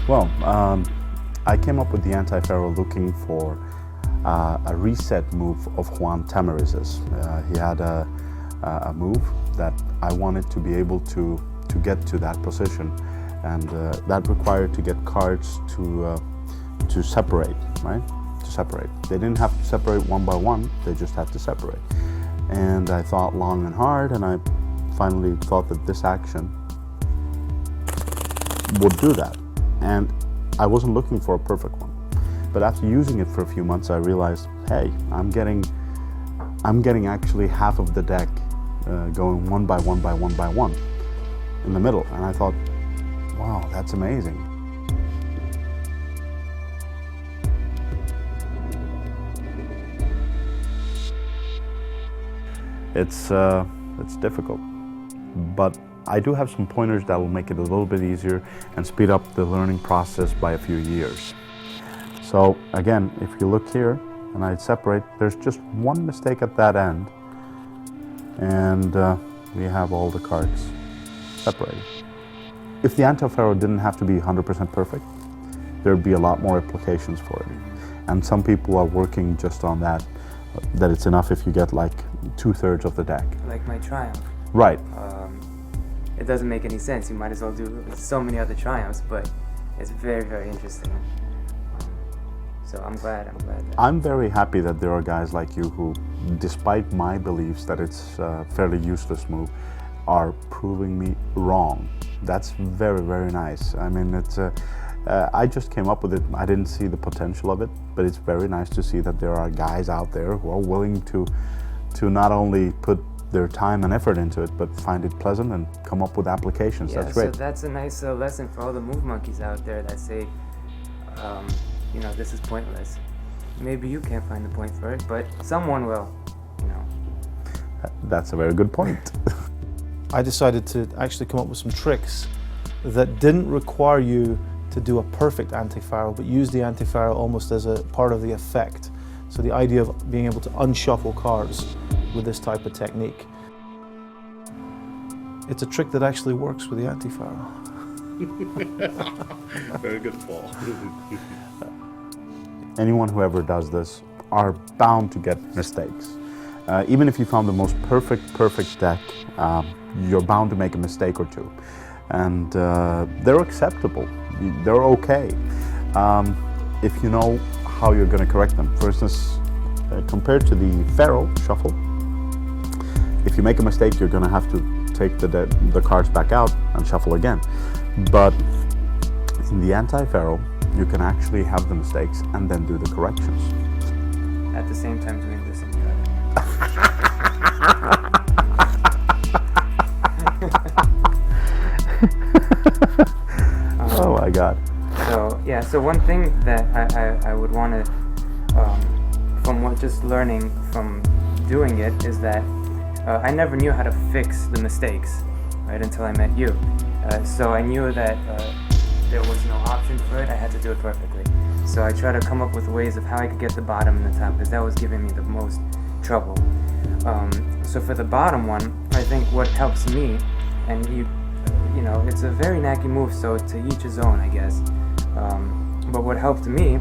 Well, I came up with the anti-Faro looking for a reset move of Juan Tamariz's. He had a move that I wanted to be able to get to that position, and that required to get cards to separate, right? To separate. They didn't have to separate one by one, they just had to separate. And I thought long and hard, and I finally thought that this action would do that. And I wasn't looking for a perfect one. But after using it for a few months, I realized, hey, I'm getting actually half of the deck going one by one by one by one in the middle. And I thought, wow, that's amazing. It's difficult, but I do have some pointers that will make it a little bit easier and speed up the learning process by a few years. So again, if you look here and I separate, there's just one mistake at that end, and we have all the cards separated. If the anti-Faro didn't have to be 100% perfect, there'd be a lot more applications for it. And some people are working just on that it's enough if you get like 2/3 of the deck. Like my Triumph. Right. It doesn't make any sense. You might as well do so many other Triumphs, but it's very, very interesting. So I'm glad that I'm very happy that there are guys like you who, despite my beliefs that it's a fairly useless move, are proving me wrong. That's very, very nice. I mean, it's I just came up with it. I didn't see the potential of it, but it's very nice to see that there are guys out there who are willing to not only put their time and effort into it, but find it pleasant and come up with applications. Yeah, that's great. So that's a nice lesson for all the move monkeys out there that say, you know, this is pointless. Maybe you can't find the point for it, but someone will, you know. That's a very good point. I decided to actually come up with some tricks that didn't require you to do a perfect anti-Faro, but use the anti-Faro almost as a part of the effect. So the idea of being able to unshuffle cards with this type of technique. It's a trick that actually works with the anti-Faro. Very good fall. Anyone who ever does this are bound to get mistakes. Even if you found the most perfect deck, you're bound to make a mistake or two. And they're acceptable, they're okay, if you know how you're going to correct them. For instance, compared to the Faro shuffle, if you make a mistake, you're going to have to take the cards back out and shuffle again. But in the anti-Faro, you can actually have the mistakes and then do the corrections. At the same time doing this and the other. Oh my God. So yeah, so one thing that I would want to, from just learning from doing it, is that I never knew how to fix the mistakes, right, until I met you. So I knew that there was no option for it, I had to do it perfectly. So I try to come up with ways of how I could get the bottom and the top, because that was giving me the most trouble. So for the bottom one, I think what helps me, and you know, it's a very knacky move, so to each his own, I guess. But what helped me